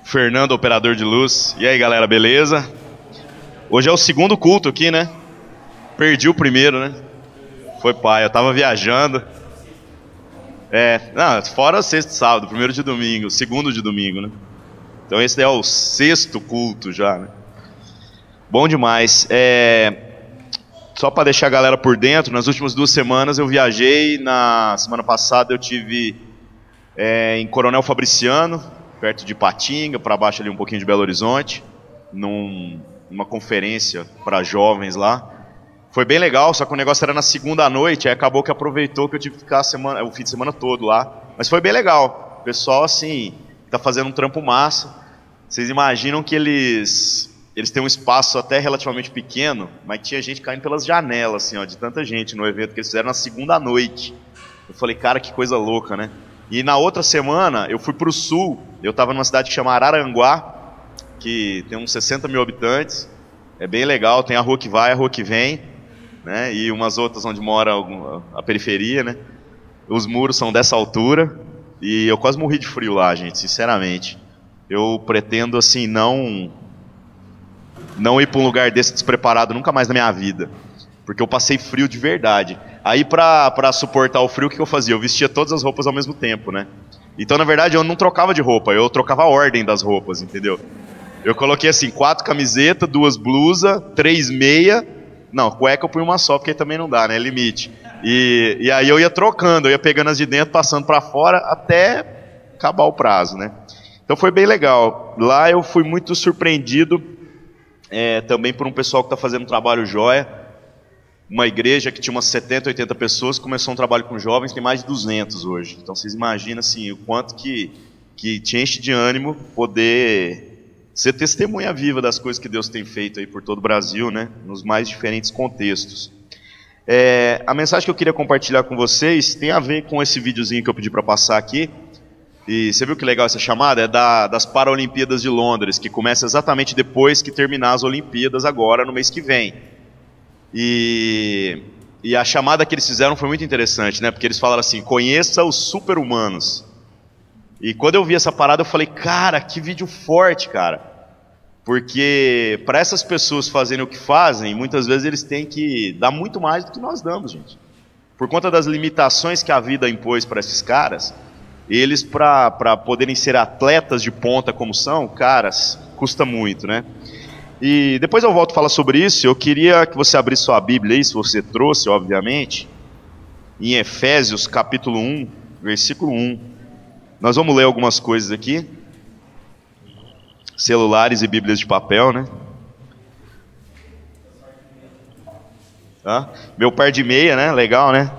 Fernando, operador de luz. E aí, galera, beleza? Hoje é o segundo culto aqui, né? Perdi o primeiro, né? Foi pai, eu tava viajando. Não, fora sexta e sábado, primeiro de domingo, segundo de domingo, né? Então esse é o sexto culto já, né? Bom demais. Só para deixar a galera por dentro, nas últimas 2 semanas eu viajei. Na semana passada eu tive em Coronel Fabriciano, perto de Patinga, para baixo ali um pouquinho de Belo Horizonte, numa conferência para jovens lá. Foi bem legal, só que o negócio era na segunda à noite, aí acabou que aproveitou que eu tive que ficar o fim de semana todo lá. Mas foi bem legal. O pessoal, assim, tá fazendo um trampo massa. Vocês imaginam que eles têm um espaço até relativamente pequeno, mas tinha gente caindo pelas janelas, assim, ó, de tanta gente no evento que eles fizeram na segunda à noite. Eu falei, cara, que coisa louca, né? E na outra semana, eu fui para o sul, eu estava numa cidade que chama Araranguá, que tem uns 60 mil habitantes, é bem legal, tem a rua que vai, a rua que vem, né, e umas outras onde mora a periferia, né, os muros são dessa altura, e eu quase morri de frio lá, gente, sinceramente. Eu pretendo, assim, não ir para um lugar desse despreparado nunca mais na minha vida, porque eu passei frio de verdade. Aí pra suportar o frio, o que eu fazia? Eu vestia todas as roupas ao mesmo tempo, né? Então, na verdade, eu não trocava de roupa, eu trocava a ordem das roupas, entendeu? Eu coloquei assim, 4 camisetas, 2 blusas, 3 meia. Não, cueca eu punho uma só, porque também não dá, né? É limite. E aí eu ia trocando, eu ia pegando as de dentro, passando pra fora, até acabar o prazo, né? Então foi bem legal. Lá eu fui muito surpreendido, também por um pessoal que está fazendo um trabalho jóia. Uma igreja que tinha umas 70, 80 pessoas, começou um trabalho com jovens, tem mais de 200 hoje. Então vocês imaginam assim, o quanto que te enche de ânimo poder ser testemunha viva das coisas que Deus tem feito aí por todo o Brasil, né? Nos mais diferentes contextos. A mensagem que eu queria compartilhar com vocês tem a ver com esse videozinho que eu pedi para passar aqui. E você viu que legal essa chamada? É das Paralimpíadas de Londres, que começa exatamente depois que terminar as Olimpíadas agora no mês que vem. E a chamada que eles fizeram foi muito interessante, né? Porque eles falaram assim, conheça os super-humanos. E quando eu vi essa parada, eu falei, cara, que vídeo forte, cara. Porque para essas pessoas fazerem o que fazem, muitas vezes eles têm que dar muito mais do que nós damos, gente. Por conta das limitações que a vida impôs para esses caras, eles, para poderem ser atletas de ponta como são, caras, custa muito, né? E depois eu volto a falar sobre isso. Eu queria que você abrisse sua Bíblia aí, se você trouxe, obviamente, em Efésios capítulo 1, versículo 1. Nós vamos ler algumas coisas aqui. Celulares e Bíblias de papel, né? Meu par de meia, né? Legal, né?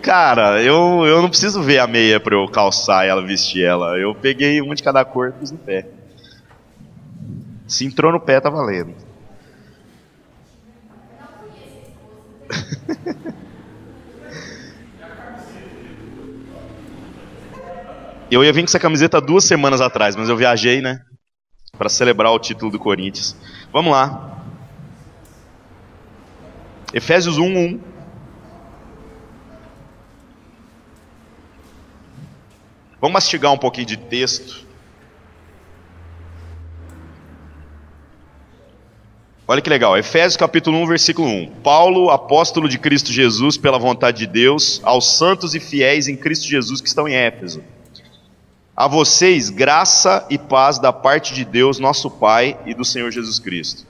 Cara, eu não preciso ver a meia para eu calçar ela, vestir ela. Eu peguei uma de cada cor e pus no pé. Se entrou no pé, tá valendo. Eu ia vir com essa camiseta 2 semanas atrás, mas eu viajei, né? Para celebrar o título do Corinthians. Vamos lá. Efésios 1:1. Vamos mastigar um pouquinho de texto. Olha que legal, Efésios capítulo 1, versículo 1. Paulo, apóstolo de Cristo Jesus, pela vontade de Deus, aos santos e fiéis em Cristo Jesus que estão em Éfeso. A vocês, graça e paz da parte de Deus, nosso Pai, e do Senhor Jesus Cristo.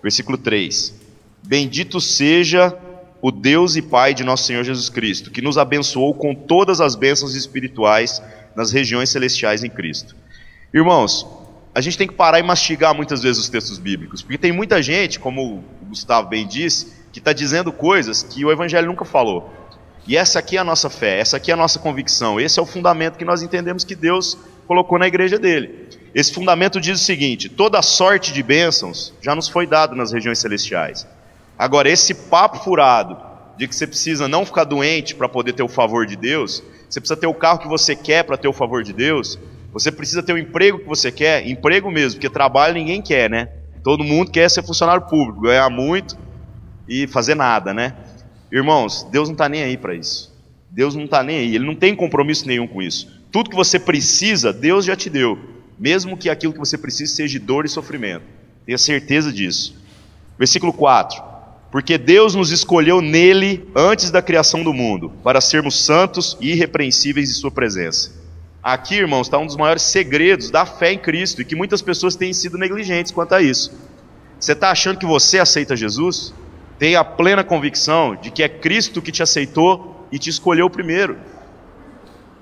Versículo 3. Bendito seja o Deus e Pai de nosso Senhor Jesus Cristo, que nos abençoou com todas as bênçãos espirituais nas regiões celestiais em Cristo. Irmãos, a gente tem que parar e mastigar muitas vezes os textos bíblicos, porque tem muita gente, como o Gustavo bem disse, que está dizendo coisas que o Evangelho nunca falou. E essa aqui é a nossa fé, essa aqui é a nossa convicção, esse é o fundamento que nós entendemos que Deus colocou na igreja dele. Esse fundamento diz o seguinte: toda sorte de bênçãos já nos foi dado nas regiões celestiais. Agora, esse papo furado de que você precisa não ficar doente para poder ter o favor de Deus, você precisa ter o carro que você quer para ter o favor de Deus, Você precisa ter o emprego que você quer, emprego mesmo, porque trabalho ninguém quer, né? Todo mundo quer ser funcionário público, ganhar muito e fazer nada, né? Irmãos, Deus não está nem aí para isso. Deus não está nem aí, Ele não tem compromisso nenhum com isso. Tudo que você precisa, Deus já te deu. Mesmo que aquilo que você precisa seja de dor e sofrimento. Tenha certeza disso. Versículo 4. Porque Deus nos escolheu nele antes da criação do mundo, para sermos santos e irrepreensíveis em sua presença. Aqui, irmãos, está um dos maiores segredos da fé em Cristo, e que muitas pessoas têm sido negligentes quanto a isso. Você está achando que você aceita Jesus? Tenha a plena convicção de que é Cristo que te aceitou e te escolheu primeiro.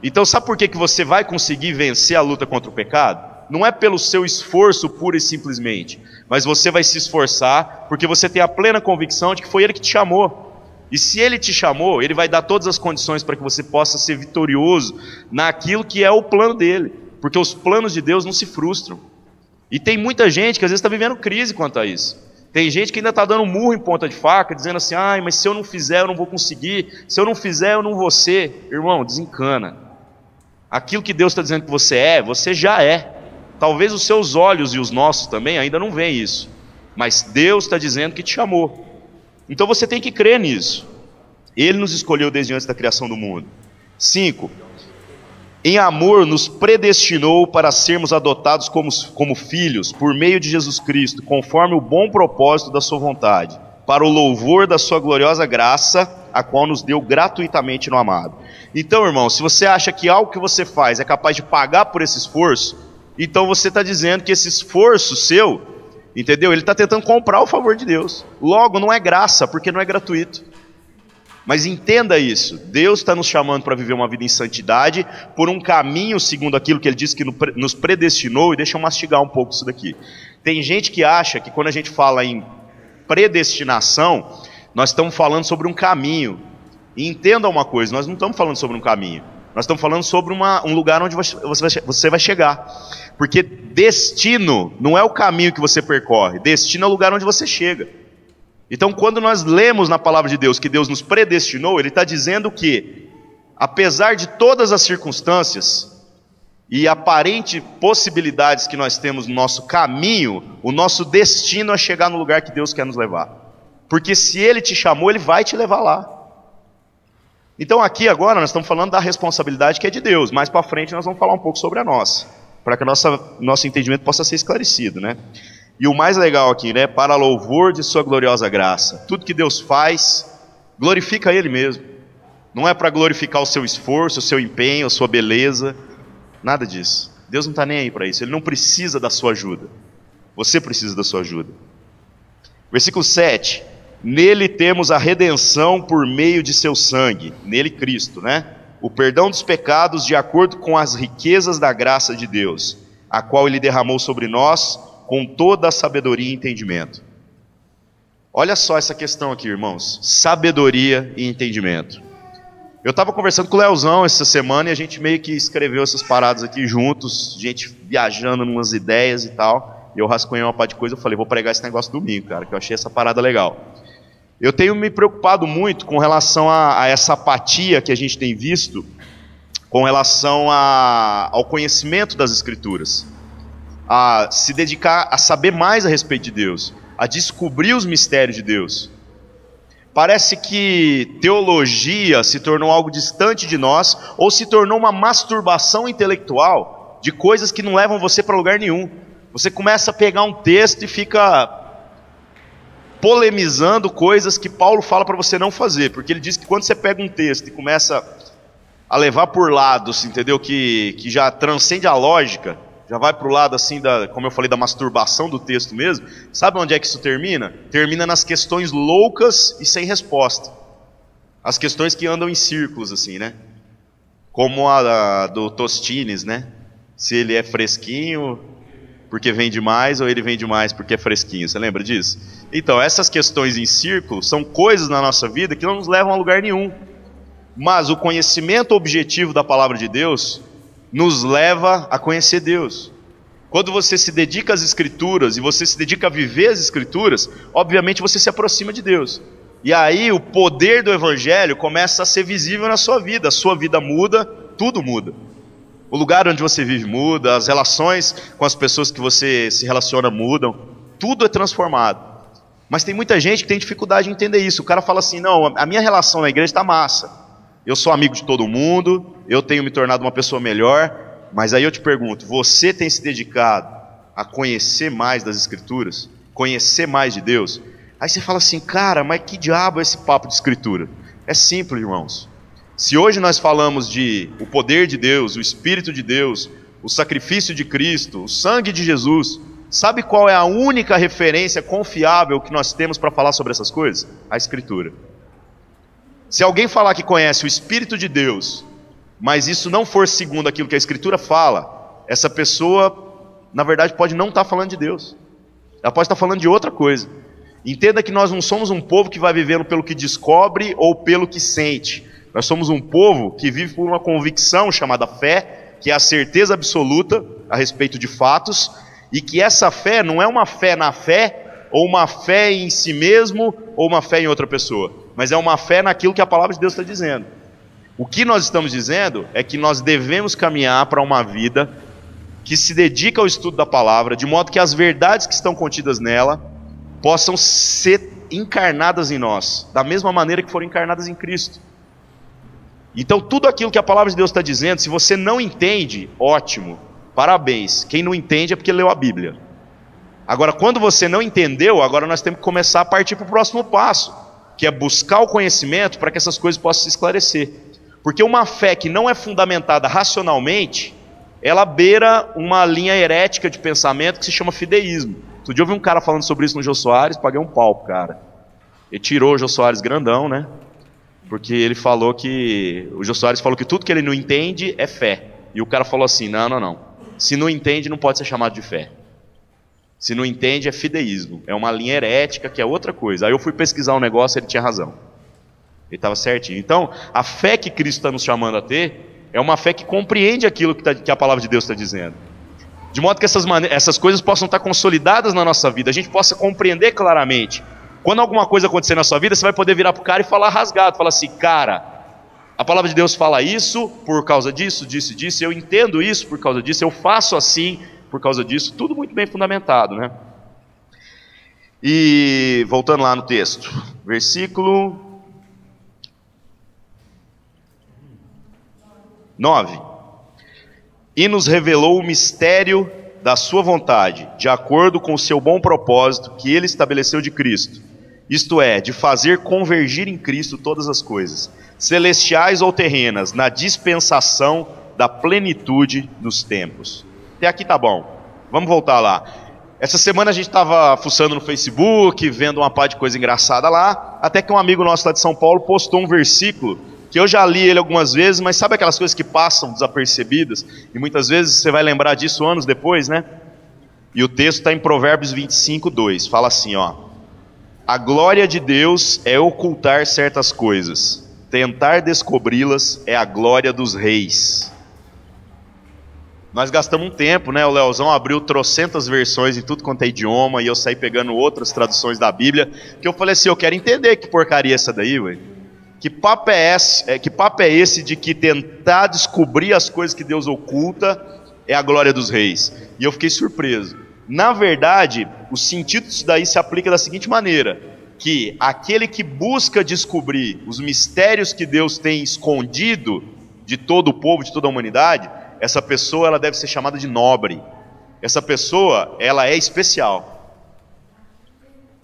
Então sabe por que você vai conseguir vencer a luta contra o pecado? Não é pelo seu esforço pura e simplesmente, mas você vai se esforçar porque você tem a plena convicção de que foi Ele que te chamou. E se Ele te chamou, Ele vai dar todas as condições para que você possa ser vitorioso naquilo que é o plano dEle. Porque os planos de Deus não se frustram. E tem muita gente que às vezes está vivendo crise quanto a isso. Tem gente que ainda está dando murro em ponta de faca, dizendo assim, ai, mas se eu não fizer eu não vou conseguir, se eu não fizer eu não vou ser. Irmão, desencana. Aquilo que Deus está dizendo que você já é. Talvez os seus olhos e os nossos também ainda não veem isso. Mas Deus está dizendo que te chamou. Então você tem que crer nisso. Ele nos escolheu desde antes da criação do mundo. 5. Em amor nos predestinou para sermos adotados como filhos, por meio de Jesus Cristo, conforme o bom propósito da sua vontade, para o louvor da sua gloriosa graça, a qual nos deu gratuitamente no amado. Então, irmão, se você acha que algo que você faz é capaz de pagar por esse esforço, então você está dizendo que esse esforço seu, entendeu? Ele está tentando comprar o favor de Deus. Logo, não é graça, porque não é gratuito. Mas entenda isso, Deus está nos chamando para viver uma vida em santidade, por um caminho segundo aquilo que Ele disse que nos predestinou, e deixa eu mastigar um pouco isso daqui. Tem gente que acha que quando a gente fala em predestinação, nós estamos falando sobre um caminho. E entenda uma coisa, nós não estamos falando sobre um caminho, nós estamos falando sobre um lugar onde você vai chegar. Porque destino não é o caminho que você percorre, destino é o lugar onde você chega. Então quando nós lemos na palavra de Deus que Deus nos predestinou, Ele está dizendo que, apesar de todas as circunstâncias e aparentes possibilidades que nós temos no nosso caminho, o nosso destino é chegar no lugar que Deus quer nos levar. Porque se Ele te chamou, Ele vai te levar lá. Então aqui agora nós estamos falando da responsabilidade que é de Deus. Mais para frente nós vamos falar um pouco sobre a nossa, para que nosso entendimento possa ser esclarecido, né? E o mais legal aqui, né? Para louvor de sua gloriosa graça. Tudo que Deus faz, glorifica Ele mesmo. Não é para glorificar o seu esforço, o seu empenho, a sua beleza. Nada disso. Deus não está nem aí para isso. Ele não precisa da sua ajuda. Você precisa da sua ajuda. Versículo 7. Nele temos a redenção por meio de seu sangue. Nele Cristo, né? O perdão dos pecados de acordo com as riquezas da graça de Deus, a qual Ele derramou sobre nós com toda a sabedoria e entendimento. Olha só essa questão aqui, irmãos. Sabedoria e entendimento. Eu estava conversando com o Leozão essa semana e a gente meio que escreveu essas paradas aqui juntos, gente viajando em umas ideias e tal. E eu rascunhei uma parte de coisa, eu falei, vou pregar esse negócio domingo, cara, que eu achei essa parada legal. Eu tenho me preocupado muito com relação a essa apatia que a gente tem visto com relação ao conhecimento das Escrituras, a se dedicar a saber mais a respeito de Deus, a descobrir os mistérios de Deus. Parece que teologia se tornou algo distante de nós, ou se tornou uma masturbação intelectual de coisas que não levam você para lugar nenhum. Você começa a pegar um texto e fica polemizando coisas que Paulo fala para você não fazer, porque ele diz que quando você pega um texto e começa a levar por lados, entendeu, que já transcende a lógica, já vai para o lado assim, como eu falei, da masturbação do texto mesmo, sabe onde é que isso termina? Termina nas questões loucas e sem resposta, as questões que andam em círculos assim, né, como a do Tostines, né, se ele é fresquinho porque vem demais, ou ele vem demais porque é fresquinho, você lembra disso? Então, essas questões em círculo são coisas na nossa vida que não nos levam a lugar nenhum. Mas o conhecimento objetivo da palavra de Deus nos leva a conhecer Deus. Quando você se dedica às Escrituras e você se dedica a viver as Escrituras, obviamente você se aproxima de Deus. E aí o poder do Evangelho começa a ser visível na sua vida. A sua vida muda, tudo muda. O lugar onde você vive muda, as relações com as pessoas que você se relaciona mudam, tudo é transformado. Mas tem muita gente que tem dificuldade de entender isso. O cara fala assim, não, a minha relação na igreja está massa. Eu sou amigo de todo mundo, eu tenho me tornado uma pessoa melhor, mas aí eu te pergunto, você tem se dedicado a conhecer mais das Escrituras? Conhecer mais de Deus? Aí você fala assim, cara, mas que diabo é esse papo de Escritura? É simples, irmãos. Se hoje nós falamos de o poder de Deus, o Espírito de Deus, o sacrifício de Cristo, o sangue de Jesus, sabe qual é a única referência confiável que nós temos para falar sobre essas coisas? A Escritura. Se alguém falar que conhece o Espírito de Deus, mas isso não for segundo aquilo que a Escritura fala, essa pessoa, na verdade, pode não estar falando de Deus. Ela pode estar falando de outra coisa. Entenda que nós não somos um povo que vai vivendo pelo que descobre ou pelo que sente. Nós somos um povo que vive por uma convicção chamada fé, que é a certeza absoluta a respeito de fatos, e que essa fé não é uma fé na fé, ou uma fé em si mesmo, ou uma fé em outra pessoa, mas é uma fé naquilo que a palavra de Deus está dizendo. O que nós estamos dizendo é que nós devemos caminhar para uma vida que se dedica ao estudo da palavra, de modo que as verdades que estão contidas nela possam ser encarnadas em nós, da mesma maneira que foram encarnadas em Cristo. Então tudo aquilo que a palavra de Deus está dizendo, se você não entende, ótimo, parabéns. Quem não entende é porque leu a Bíblia. Agora, quando você não entendeu, agora nós temos que começar a partir para o próximo passo, que é buscar o conhecimento para que essas coisas possam se esclarecer. Porque uma fé que não é fundamentada racionalmente, ela beira uma linha herética de pensamento que se chama fideísmo. Outro dia eu vi um cara falando sobre isso no Jô Soares, paguei um pau pro cara. Ele tirou o Jô Soares grandão, né? Porque ele falou que... O Jô Soares falou que tudo que ele não entende é fé. E o cara falou assim, não. Se não entende, não pode ser chamado de fé. Se não entende, é fideísmo. É uma linha herética, que é outra coisa. Aí eu fui pesquisar um negócio e ele tinha razão. Ele estava certinho. Então, a fé que Cristo está nos chamando a ter é uma fé que compreende aquilo que a palavra de Deus está dizendo. De modo que essas coisas possam estar consolidadas na nossa vida. A gente possa compreender claramente. Quando alguma coisa acontecer na sua vida, você vai poder virar para o cara e falar rasgado. Falar assim, cara, a palavra de Deus fala isso por causa disso, disso e disso. Eu entendo isso por causa disso. Eu faço assim por causa disso. Tudo muito bem fundamentado, né? E voltando lá no texto. Versículo 9. E nos revelou o mistério da sua vontade, de acordo com o seu bom propósito que ele estabeleceu de Cristo. Isto é, de fazer convergir em Cristo todas as coisas, celestiais ou terrenas, na dispensação da plenitude dos tempos. Até aqui tá bom. Vamos voltar lá. Essa semana a gente estava fuçando no Facebook, vendo uma par de coisa engraçada lá, até que um amigo nosso lá de São Paulo postou um versículo que eu já li ele algumas vezes, mas sabe aquelas coisas que passam desapercebidas? E muitas vezes você vai lembrar disso anos depois, né? E o texto está em Provérbios 25, 2. Fala assim, ó. A glória de Deus é ocultar certas coisas. Tentar descobri-las é a glória dos reis. Nós gastamos um tempo, né? O Leozão abriu trocentas versões em tudo quanto é idioma, e eu saí pegando outras traduções da Bíblia, que eu falei assim, eu quero entender que porcaria é essa daí, velho. Que papo é esse de que tentar descobrir as coisas que Deus oculta é a glória dos reis? E eu fiquei surpreso. Na verdade, o sentido disso daí se aplica da seguinte maneira, que aquele que busca descobrir os mistérios que Deus tem escondido de todo o povo, de toda a humanidade, essa pessoa ela deve ser chamada de nobre. Essa pessoa, ela é especial.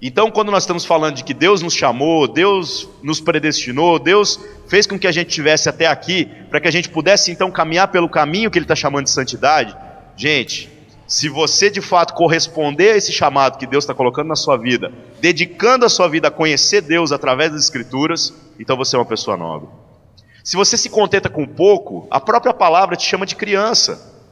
Então, quando nós estamos falando de que Deus nos chamou, Deus nos predestinou, Deus fez com que a gente estivesse até aqui, para que a gente pudesse então caminhar pelo caminho que Ele está chamando de santidade, gente, se você de fato corresponder a esse chamado que Deus está colocando na sua vida, dedicando a sua vida a conhecer Deus através das Escrituras, então você é uma pessoa nobre. Se você se contenta com pouco, a própria palavra te chama de criança.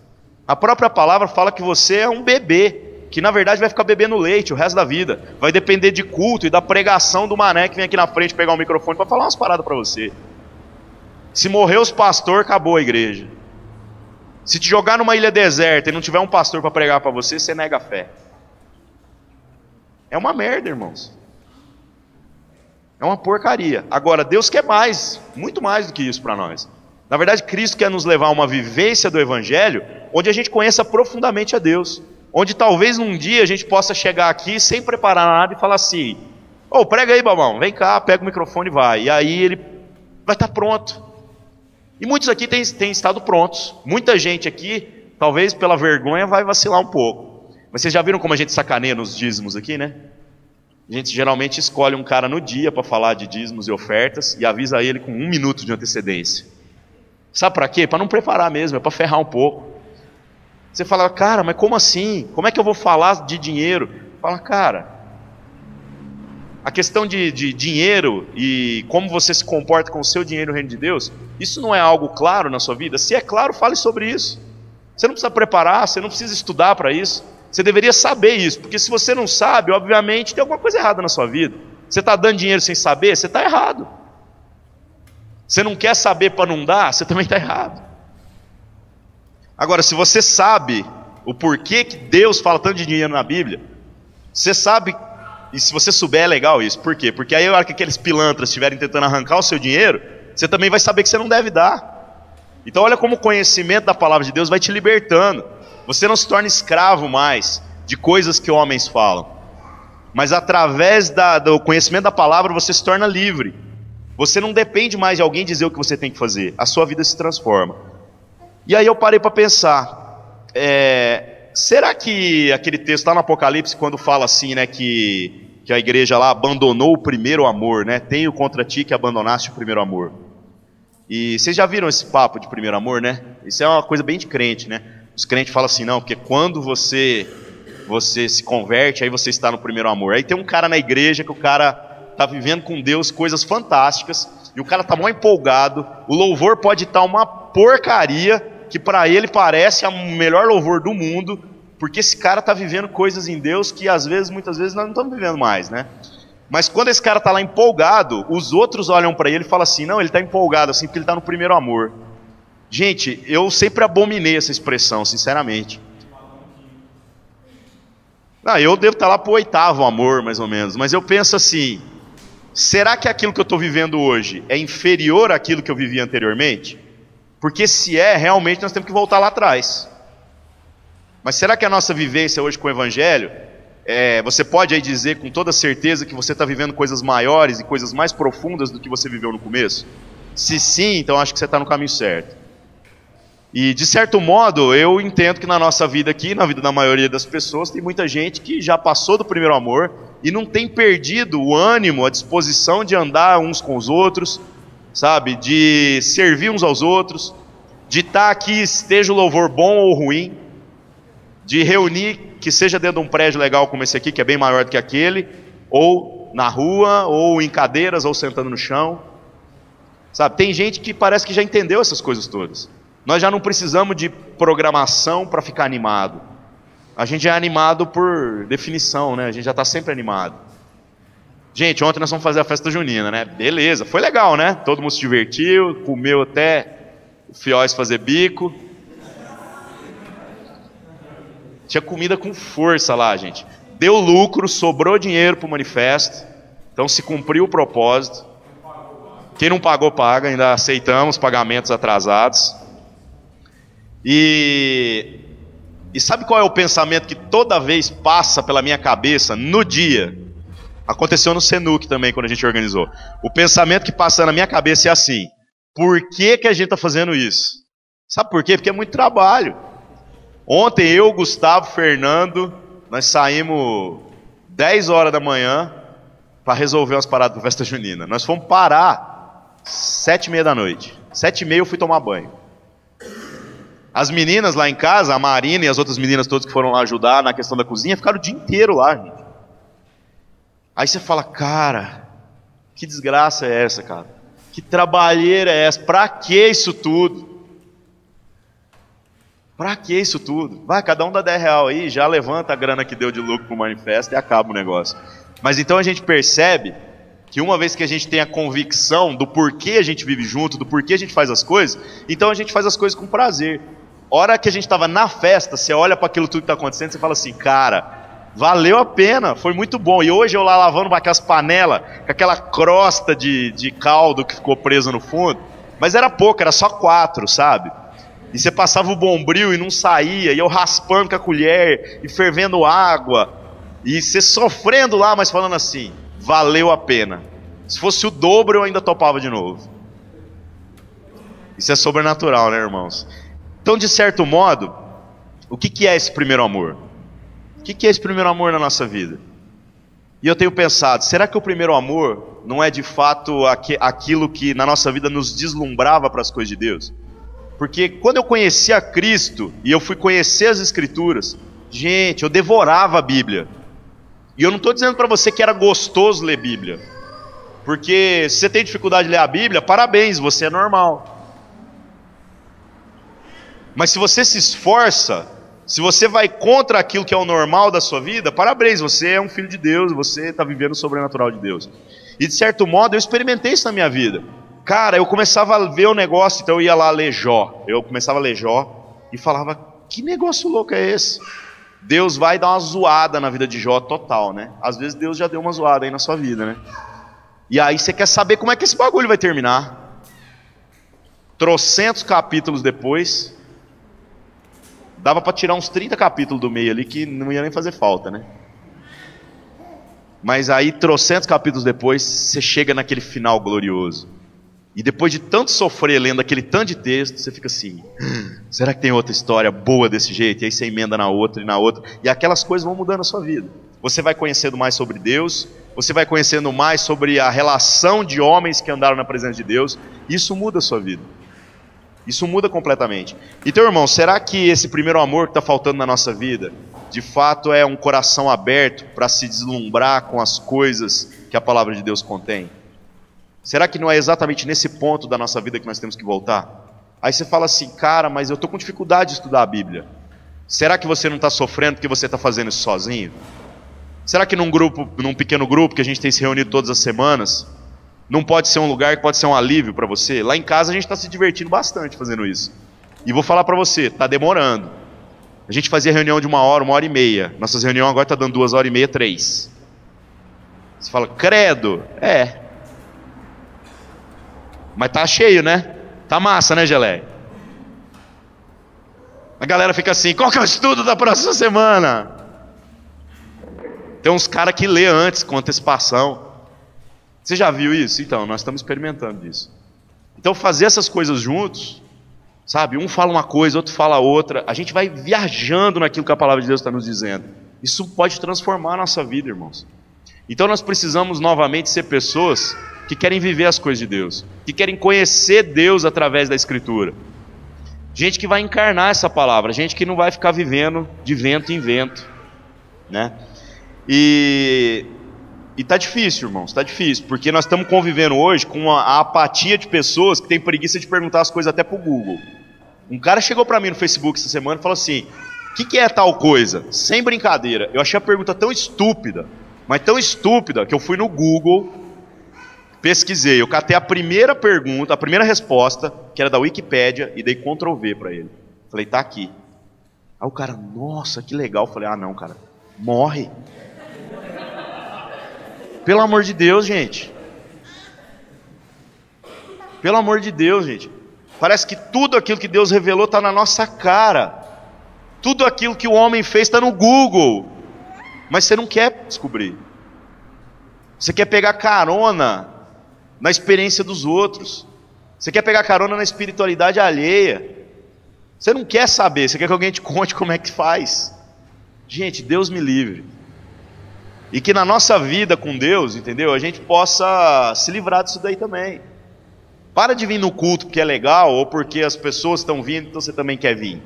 A própria palavra fala que você é um bebê, que na verdade vai ficar bebendo leite o resto da vida. Vai depender de culto e da pregação do mané que vem aqui na frente pegar o microfone para falar umas paradas para você. Se morrer os pastores, acabou a igreja. Se te jogar numa ilha deserta e não tiver um pastor para pregar para você, você nega a fé. É uma merda, irmãos. É uma porcaria. Agora, Deus quer mais, muito mais do que isso para nós. Na verdade, Cristo quer nos levar a uma vivência do Evangelho onde a gente conheça profundamente a Deus. Onde talvez num dia a gente possa chegar aqui sem preparar nada e falar assim: ô, prega aí, babão, vem cá, pega o microfone e vai. E aí ele vai estar pronto. E muitos aqui têm estado prontos. Muita gente aqui, talvez pela vergonha, vai vacilar um pouco. Mas vocês já viram como a gente sacaneia nos dízimos aqui, né? A gente geralmente escolhe um cara no dia para falar de dízimos e ofertas e avisa ele com 1 minuto de antecedência. Sabe para quê? Para não preparar mesmo, é para ferrar um pouco. Você fala: cara, mas como assim? Como é que eu vou falar de dinheiro? Fala: cara, a questão de dinheiro e como você se comporta com o seu dinheiro no reino de Deus, isso não é algo claro na sua vida? Se é claro, fale sobre isso. Você não precisa preparar, você não precisa estudar para isso. Você deveria saber isso, porque se você não sabe, obviamente tem alguma coisa errada na sua vida. Você está dando dinheiro sem saber, você está errado. Você não quer saber para não dar, você também está errado. Agora, se você sabe o porquê que Deus fala tanto de dinheiro na Bíblia, você sabe, e se você souber é legal isso. Por quê? Porque aí a hora que aqueles pilantras estiverem tentando arrancar o seu dinheiro, você também vai saber que você não deve dar. Então olha como o conhecimento da palavra de Deus vai te libertando. Você não se torna escravo mais de coisas que homens falam, mas através do conhecimento da palavra você se torna livre. Você não depende mais de alguém dizer o que você tem que fazer. A sua vida se transforma. E aí eu parei para pensar, será que aquele texto está no Apocalipse quando fala assim, né, que a igreja lá abandonou o primeiro amor, né? Tenho contra ti que abandonaste o primeiro amor. E vocês já viram esse papo de primeiro amor, né? Isso é uma coisa bem de crente, né? Os crentes falam assim: não, porque quando você se converte, aí você está no primeiro amor. Aí tem um cara na igreja que o cara está vivendo com Deus coisas fantásticas, e o cara está mó empolgado, o louvor pode estar uma porcaria, que para ele parece o melhor louvor do mundo, porque esse cara está vivendo coisas em Deus que muitas vezes nós não estamos vivendo mais, né? Mas quando esse cara está lá empolgado, os outros olham para ele e falam assim: não, ele está empolgado assim porque ele está no primeiro amor. Gente, eu sempre abominei essa expressão, sinceramente. Eu devo estar lá para o 8º amor, mais ou menos, mas eu penso assim: será que aquilo que eu estou vivendo hoje é inferior àquilo que eu vivi anteriormente? Porque se realmente nós temos que voltar lá atrás. Mas será que a nossa vivência hoje com o Evangelho, você pode aí dizer com toda certeza que você está vivendo coisas maiores e coisas mais profundas do que você viveu no começo? Se sim, então acho que você está no caminho certo. E de certo modo, eu entendo que na nossa vida aqui, na vida da maioria das pessoas, tem muita gente que já passou do primeiro amor e não tem perdido o ânimo, a disposição de andar uns com os outros, sabe, de servir uns aos outros, de estar aqui, esteja o louvor bom ou ruim, de reunir, que seja dentro de um prédio legal como esse aqui, que é bem maior do que aquele, ou na rua, ou em cadeiras, ou sentando no chão, sabe, tem gente que parece que já entendeu essas coisas todas. Nós já não precisamos de programação para ficar animado. A gente é animado por definição, né? A gente já está sempre animado. Gente, ontem nós vamos fazer a festa junina, né? Beleza, foi legal, né? Todo mundo se divertiu, comeu até o Fióis fazer bico. Tinha comida com força lá, gente. Deu lucro, sobrou dinheiro para o manifesto. Então se cumpriu o propósito. Quem não pagou, paga. Ainda aceitamos pagamentos atrasados. E sabe qual é o pensamento que toda vez passa pela minha cabeça no dia? Aconteceu no Senuc também, quando a gente organizou. O pensamento que passa na minha cabeça é assim: por que a gente está fazendo isso? Sabe por quê? Porque é muito trabalho. Ontem eu, Gustavo, Fernando, nós saímos 10 horas da manhã para resolver umas paradas da festa junina. Nós fomos parar 7h30 da noite. 7h30 eu fui tomar banho. As meninas lá em casa, a Marina e as outras meninas todas que foram lá ajudar na questão da cozinha, ficaram o dia inteiro lá, gente. Aí você fala: cara, que desgraça é essa, cara? Que trabalheira é essa? Pra que isso tudo? Pra que isso tudo? Vai, cada um dá R$10 aí, já levanta a grana que deu de lucro pro manifesto e acaba o negócio. Mas então a gente percebe que uma vez que a gente tem a convicção do porquê a gente vive junto, do porquê a gente faz as coisas, então a gente faz as coisas com prazer. Hora que a gente estava na festa, você olha para aquilo tudo que está acontecendo, você fala assim: cara, valeu a pena, foi muito bom. E hoje eu lá lavando aquelas panelas, com aquela crosta de caldo que ficou presa no fundo, Mas era pouco, era só 4, sabe? E você passava o bombril e não saía, e eu raspando com a colher, e fervendo água, e você sofrendo lá, mas falando assim, valeu a pena. Se fosse o dobro eu ainda topava de novo. Isso é sobrenatural, né, irmãos? Então, de certo modo, o que é esse primeiro amor? O que é esse primeiro amor na nossa vida? E eu tenho pensado, será que o primeiro amor não é de fato aquilo que na nossa vida nos deslumbrava para as coisas de Deus? Porque quando eu conheci a Cristo e eu fui conhecer as Escrituras, gente, eu devorava a Bíblia. E eu não estou dizendo para você que era gostoso ler Bíblia. Porque se você tem dificuldade de ler a Bíblia, parabéns, você é normal. Mas se você se esforça, se você vai contra aquilo que é o normal da sua vida, parabéns, você é um filho de Deus, você está vivendo o sobrenatural de Deus. E de certo modo eu experimentei isso na minha vida. Cara, eu começava a ver o negócio, então eu ia lá ler Jó. Eu começava a ler Jó e falava, que negócio louco é esse? Deus vai dar uma zoada na vida de Jó total, né? Às vezes Deus já deu uma zoada aí na sua vida, né? E aí você quer saber como é que esse bagulho vai terminar. Trocentos capítulos depois... Dava para tirar uns 30 capítulos do meio ali que não ia nem fazer falta, né? Mas aí, trocentos capítulos depois, você chega naquele final glorioso. E depois de tanto sofrer lendo aquele tanto de texto, você fica assim, será que tem outra história boa desse jeito? E aí você emenda na outra e na outra. E aquelas coisas vão mudando a sua vida. Você vai conhecendo mais sobre Deus, você vai conhecendo mais sobre a relação de homens que andaram na presença de Deus. E isso muda a sua vida. Isso muda completamente. Então, irmão, será que esse primeiro amor que está faltando na nossa vida, de fato é um coração aberto para se deslumbrar com as coisas que a palavra de Deus contém? Será que não é exatamente nesse ponto da nossa vida que nós temos que voltar? Aí você fala assim, cara, mas eu estou com dificuldade de estudar a Bíblia. Será que você não está sofrendo porque você está fazendo isso sozinho? Será que num pequeno grupo que a gente tem se reunido todas as semanas, não pode ser um lugar que pode ser um alívio para você? Lá em casa a gente está se divertindo bastante fazendo isso. E vou falar para você, está demorando. A gente fazia reunião de 1 hora e meia. Nossas reuniões agora estão dando 2 horas e meia, 3. Você fala, credo? É. Mas tá cheio, né? Tá massa, né, Geleia? A galera fica assim, qual que é o estudo da próxima semana? Tem uns caras que lê antes, com antecipação. Você já viu isso? Então, nós estamos experimentando isso. Então, fazer essas coisas juntos, sabe? Um fala uma coisa, outro fala outra. A gente vai viajando naquilo que a palavra de Deus está nos dizendo. Isso pode transformar a nossa vida, irmãos. Então, nós precisamos novamente ser pessoas que querem viver as coisas de Deus, que querem conhecer Deus através da Escritura. Gente que vai encarnar essa palavra, gente que não vai ficar vivendo de vento em vento, né? E tá difícil, irmãos, tá difícil, porque nós estamos convivendo hoje com a apatia de pessoas que têm preguiça de perguntar as coisas até pro Google. Um cara chegou para mim no Facebook essa semana e falou assim, o que é tal coisa? Sem brincadeira, eu achei a pergunta tão estúpida, mas tão estúpida, que eu fui no Google, pesquisei, eu catei a primeira pergunta, a primeira resposta, que era da Wikipédia, e dei Ctrl V para ele. Falei, tá aqui. Aí o cara, nossa, que legal. Eu falei, ah não, cara, morre. Pelo amor de Deus, gente. Pelo amor de Deus, gente. Parece que tudo aquilo que Deus revelou está na nossa cara. Tudo aquilo que o homem fez está no Google. Mas você não quer descobrir. Você quer pegar carona na experiência dos outros. Você quer pegar carona na espiritualidade alheia. Você não quer saber, você quer que alguém te conte como é que faz. Gente, Deus me livre. E que na nossa vida com Deus, entendeu? A gente possa se livrar disso daí também. Para de vir no culto porque é legal, ou porque as pessoas estão vindo, então você também quer vir.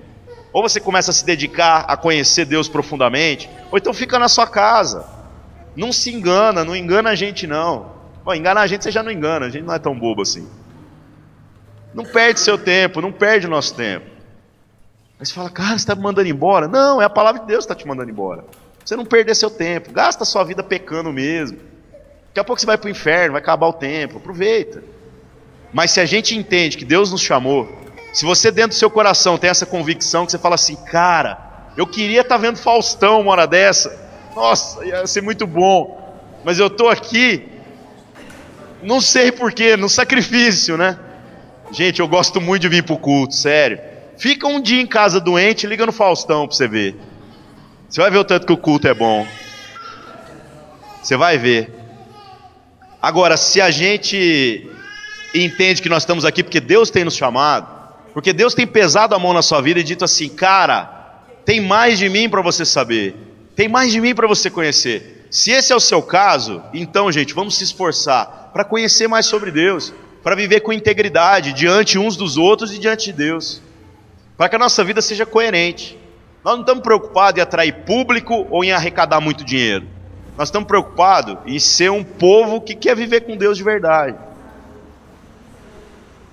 Ou você começa a se dedicar a conhecer Deus profundamente, ou então fica na sua casa. Não se engana, não engana a gente não. Bom, enganar a gente você já não engana, a gente não é tão bobo assim. Não perde seu tempo, não perde o nosso tempo. Aí você fala, cara, você está me mandando embora? Não, é a palavra de Deus que está te mandando embora. Você não perder seu tempo, gasta a sua vida pecando mesmo. Daqui a pouco você vai para o inferno, vai acabar o tempo, aproveita. Mas se a gente entende que Deus nos chamou, se você dentro do seu coração tem essa convicção que você fala assim, cara, eu queria estar vendo Faustão uma hora dessa, nossa, ia ser muito bom, mas eu estou aqui, não sei porquê, no sacrifício, né? Gente, eu gosto muito de vir pro culto, sério. Fica um dia em casa doente, liga no Faustão pra você ver. Você vai ver o tanto que o culto é bom. Você vai ver. Agora, se a gente entende que nós estamos aqui porque Deus tem nos chamado, porque Deus tem pesado a mão na sua vida e dito assim, cara, tem mais de mim para você saber, tem mais de mim para você conhecer. Se esse é o seu caso, então, gente, vamos se esforçar para conhecer mais sobre Deus, para viver com integridade diante uns dos outros e diante de Deus, para que a nossa vida seja coerente. Nós não estamos preocupados em atrair público ou em arrecadar muito dinheiro. Nós estamos preocupados em ser um povo que quer viver com Deus de verdade.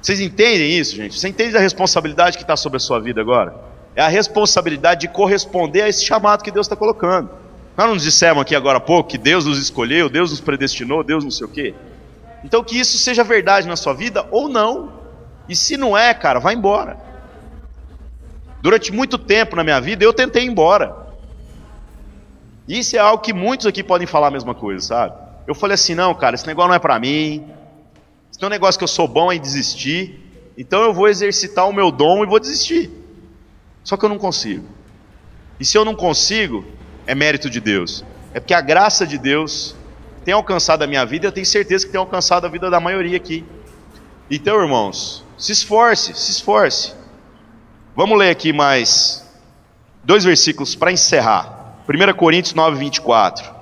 Vocês entendem isso, gente? Você entende a responsabilidade que está sobre a sua vida agora? É a responsabilidade de corresponder a esse chamado que Deus está colocando. Nós não nos dissemos aqui agora há pouco que Deus nos escolheu, Deus nos predestinou, Deus não sei o quê? Então que isso seja verdade na sua vida ou não. E se não é, cara, vai embora. Durante muito tempo na minha vida eu tentei ir embora. Isso é algo que muitos aqui podem falar a mesma coisa, sabe? Eu falei assim, não, cara, esse negócio não é pra mim. Esse é um negócio que eu sou bom em desistir. Então eu vou exercitar o meu dom e vou desistir. Só que eu não consigo. E se eu não consigo, é mérito de Deus. É porque a graça de Deus tem alcançado a minha vida e eu tenho certeza que tem alcançado a vida da maioria aqui. Então, irmãos, se esforce, se esforce. Vamos ler aqui mais 2 versículos para encerrar. 1 Coríntios 9, 24.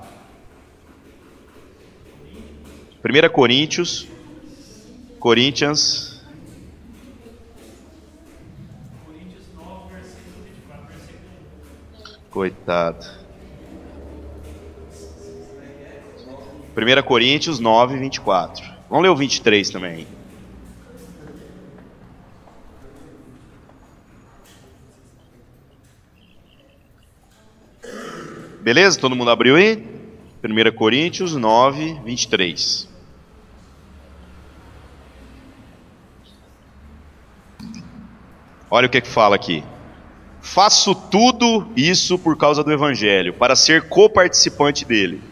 1 Coríntios, Corinthians. Coitado. 1 Coríntios 9, 24. Vamos ler o 23 também. Beleza? Todo mundo abriu aí? 1 Coríntios 9, 23. Olha o que fala aqui. Faço tudo isso por causa do Evangelho, para ser coparticipante dele.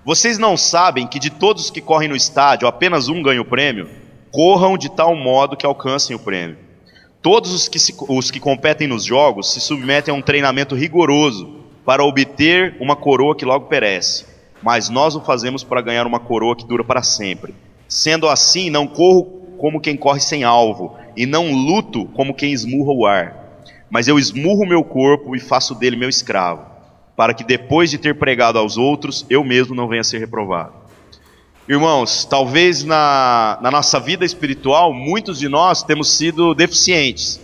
Vocês não sabem que de todos os que correm no estádio, apenas um ganha o prêmio? Corram de tal modo que alcancem o prêmio. Todos os que competem nos jogos se submetem a um treinamento rigoroso, para obter uma coroa que logo perece, mas nós o fazemos para ganhar uma coroa que dura para sempre. Sendo assim, não corro como quem corre sem alvo, e não luto como quem esmurra o ar, mas eu esmurro o meu corpo e faço dele meu escravo, para que depois de ter pregado aos outros, eu mesmo não venha a ser reprovado. Irmãos, talvez na nossa vida espiritual, muitos de nós temos sido deficientes,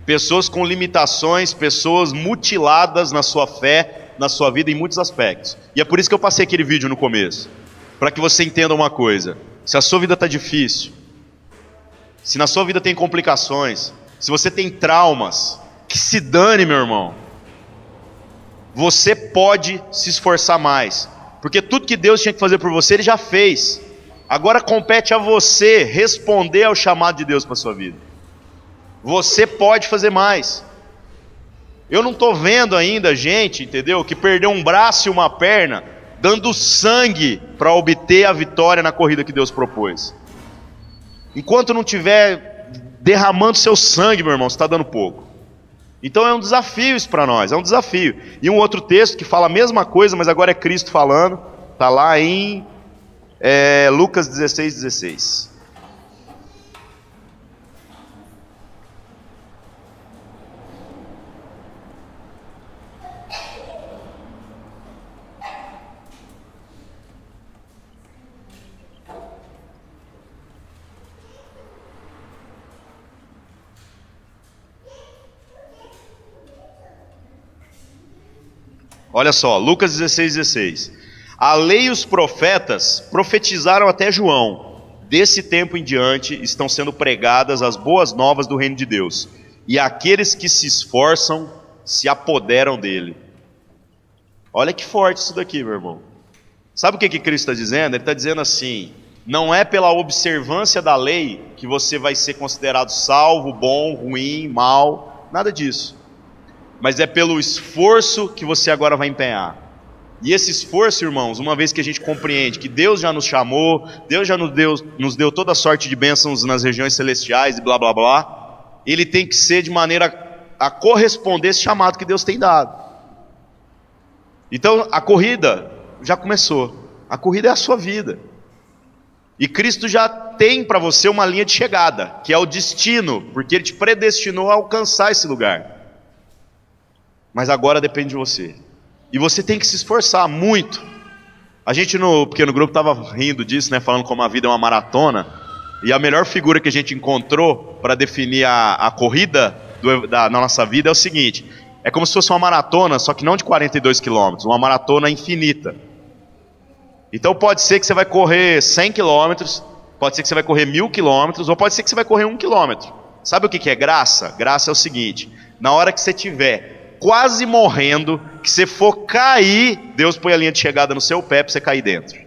pessoas com limitações, pessoas mutiladas na sua fé, na sua vida em muitos aspectos. E é por isso que eu passei aquele vídeo no começo, para que você entenda uma coisa. Se a sua vida está difícil, se na sua vida tem complicações, se você tem traumas, que se dane, meu irmão. Você pode se esforçar mais, porque tudo que Deus tinha que fazer por você, Ele já fez. Agora compete a você responder ao chamado de Deus para a sua vida. Você pode fazer mais. Eu não estou vendo ainda gente, entendeu, que perdeu um braço e uma perna, dando sangue para obter a vitória na corrida que Deus propôs. Enquanto não estiver derramando seu sangue, meu irmão, você está dando pouco. Então é um desafio isso para nós, é um desafio. E um outro texto que fala a mesma coisa, mas agora é Cristo falando, está lá em Lucas 16, 16. Olha só, Lucas 16, 16. A lei e os profetas profetizaram até João. Desse tempo em diante estão sendo pregadas as boas novas do reino de Deus. E aqueles que se esforçam se apoderam dele. Olha que forte isso daqui, meu irmão. Sabe o que Cristo está dizendo? Ele está dizendo assim, não é pela observância da lei que você vai ser considerado salvo, bom, ruim, mal, nada disso. Mas é pelo esforço que você agora vai empenhar. E esse esforço, irmãos, uma vez que a gente compreende que Deus já nos chamou, Deus já nos deu toda sorte de bênçãos nas regiões celestiais e blá blá blá, ele tem que ser de maneira a corresponder esse chamado que Deus tem dado. Então a corrida já começou, a corrida é a sua vida. E Cristo já tem para você uma linha de chegada, que é o destino, porque Ele te predestinou a alcançar esse lugar. Mas agora depende de você. E você tem que se esforçar muito. A gente no pequeno grupo estava rindo disso, né, falando como a vida é uma maratona. E a melhor figura que a gente encontrou para definir a corrida na nossa vida é o seguinte: é como se fosse uma maratona, só que não de 42 quilômetros, uma maratona infinita. Então pode ser que você vai correr 100 quilômetros, pode ser que você vai correr 1000 quilômetros, ou pode ser que você vai correr 1 quilômetro. Sabe o que é graça? Graça é o seguinte: na hora que você estiver quase morrendo, que você for cair, Deus põe a linha de chegada no seu pé para você cair dentro.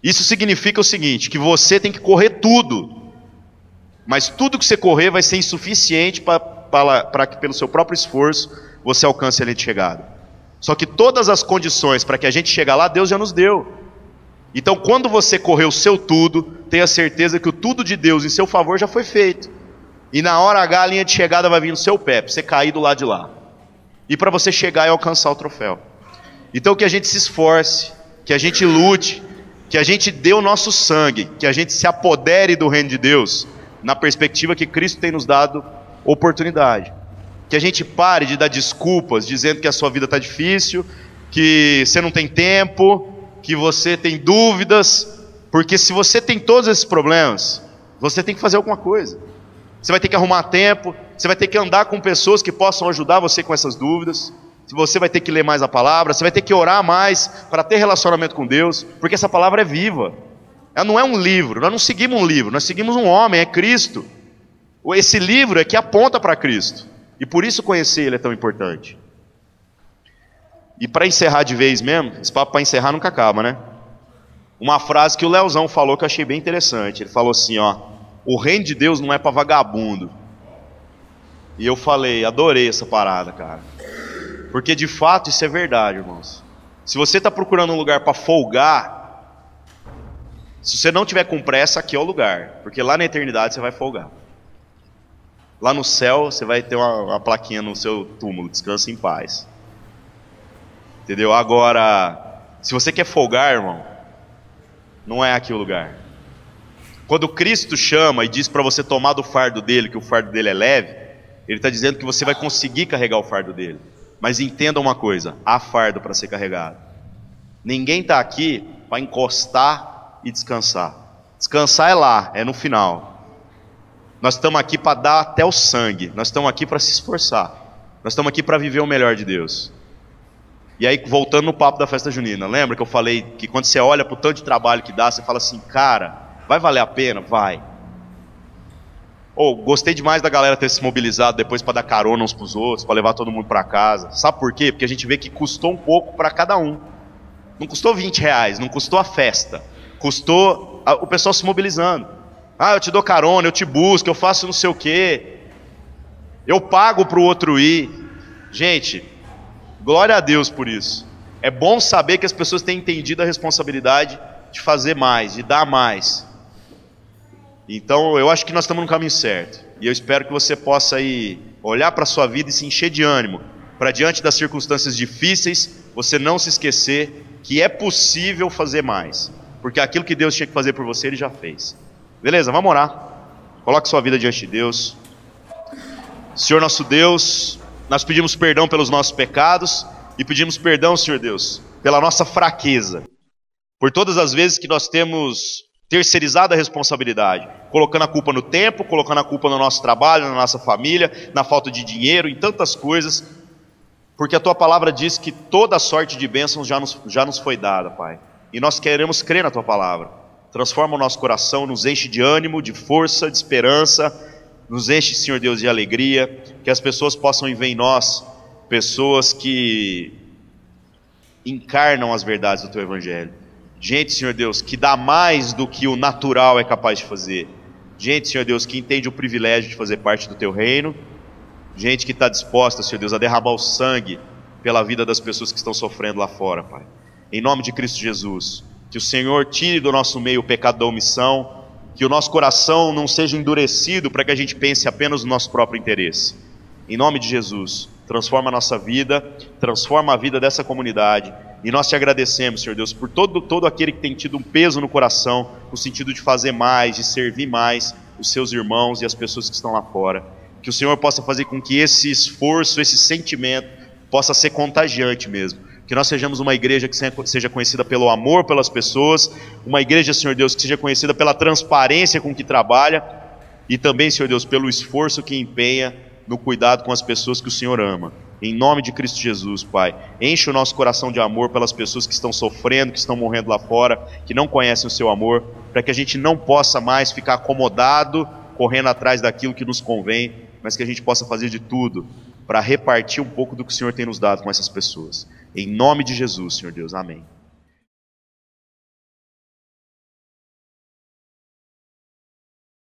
Isso significa o seguinte: que você tem que correr tudo, mas tudo que você correr vai ser insuficiente para que pelo seu próprio esforço você alcance a linha de chegada. Só que todas as condições para que a gente chegue lá, Deus já nos deu. Então quando você correr o seu tudo, tenha certeza que o tudo de Deus em seu favor já foi feito. E na hora H a linha de chegada vai vir no seu pé, para você cair do lado de lá. E para você chegar e alcançar o troféu. Então que a gente se esforce, que a gente lute, que a gente dê o nosso sangue, que a gente se apodere do reino de Deus, na perspectiva que Cristo tem nos dado oportunidade. Que a gente pare de dar desculpas, dizendo que a sua vida está difícil, que você não tem tempo, que você tem dúvidas, porque se você tem todos esses problemas, você tem que fazer alguma coisa. Você vai ter que arrumar tempo, você vai ter que andar com pessoas que possam ajudar você com essas dúvidas, você vai ter que ler mais a palavra, você vai ter que orar mais para ter relacionamento com Deus, porque essa palavra é viva. Ela não é um livro, nós não seguimos um livro, nós seguimos um homem, é Cristo. Esse livro é que aponta para Cristo, e por isso conhecer Ele é tão importante. E para encerrar de vez mesmo, esse papo para encerrar nunca acaba, né? Uma frase que o Leozão falou que eu achei bem interessante. Ele falou assim, ó: o reino de Deus não é para vagabundo. E eu falei, adorei essa parada, cara. Porque de fato isso é verdade, irmãos. Se você está procurando um lugar para folgar, se você não tiver com pressa, aqui é o lugar. Porque lá na eternidade você vai folgar. Lá no céu você vai ter uma plaquinha no seu túmulo: descanse em paz. Entendeu? Agora, se você quer folgar, irmão, não é aqui o lugar. Quando Cristo chama e diz para você tomar do fardo dele, que o fardo dele é leve, Ele está dizendo que você vai conseguir carregar o fardo dele. Mas entenda uma coisa: há fardo para ser carregado. Ninguém está aqui para encostar e descansar. Descansar é lá, é no final. Nós estamos aqui para dar até o sangue. Nós estamos aqui para se esforçar. Nós estamos aqui para viver o melhor de Deus. E aí, voltando no papo da festa junina, lembra que eu falei que quando você olha para o tanto de trabalho que dá, você fala assim: cara, vai valer a pena? Vai. Gostei demais da galera ter se mobilizado depois para dar carona uns para os outros, para levar todo mundo para casa. Sabe por quê? Porque a gente vê que custou um pouco para cada um. Não custou R$20, não custou a festa. Custou o pessoal se mobilizando. Ah, eu te dou carona, eu te busco, eu faço não sei o quê. Eu pago para o outro ir. Gente, glória a Deus por isso. É bom saber que as pessoas têm entendido a responsabilidade de fazer mais, de dar mais. Então eu acho que nós estamos no caminho certo. E eu espero que você possa aí olhar para a sua vida e se encher de ânimo, para diante das circunstâncias difíceis, você não se esquecer que é possível fazer mais. Porque aquilo que Deus tinha que fazer por você, Ele já fez. Beleza? Vamos orar. Coloque sua vida diante de Deus. Senhor nosso Deus, nós pedimos perdão pelos nossos pecados e pedimos perdão, Senhor Deus, pela nossa fraqueza. Por todas as vezes que nós temos terceirizado a responsabilidade, colocando a culpa no tempo, colocando a culpa no nosso trabalho, na nossa família, na falta de dinheiro, em tantas coisas, porque a Tua palavra diz que toda sorte de bênçãos já nos foi dada, Pai, e nós queremos crer na Tua palavra. Transforma o nosso coração, nos enche de ânimo, de força, de esperança, nos enche, Senhor Deus, de alegria, que as pessoas possam ver em nós pessoas que encarnam as verdades do Teu Evangelho. Gente, Senhor Deus, que dá mais do que o natural é capaz de fazer. Gente, Senhor Deus, que entende o privilégio de fazer parte do Teu reino. Gente que está disposta, Senhor Deus, a derramar o sangue pela vida das pessoas que estão sofrendo lá fora, Pai. Em nome de Cristo Jesus, que o Senhor tire do nosso meio o pecado da omissão, que o nosso coração não seja endurecido para que a gente pense apenas no nosso próprio interesse. Em nome de Jesus, transforma a nossa vida, transforma a vida dessa comunidade, e nós te agradecemos, Senhor Deus, por todo aquele que tem tido um peso no coração, no sentido de fazer mais, de servir mais os seus irmãos e as pessoas que estão lá fora. Que o Senhor possa fazer com que esse esforço, esse sentimento, possa ser contagiante mesmo. Que nós sejamos uma igreja que seja conhecida pelo amor pelas pessoas, uma igreja, Senhor Deus, que seja conhecida pela transparência com que trabalha, e também, Senhor Deus, pelo esforço que empenha no cuidado com as pessoas que o Senhor ama. Em nome de Cristo Jesus, Pai, enche o nosso coração de amor pelas pessoas que estão sofrendo, que estão morrendo lá fora, que não conhecem o seu amor, para que a gente não possa mais ficar acomodado, correndo atrás daquilo que nos convém, mas que a gente possa fazer de tudo para repartir um pouco do que o Senhor tem nos dado com essas pessoas. Em nome de Jesus, Senhor Deus, amém.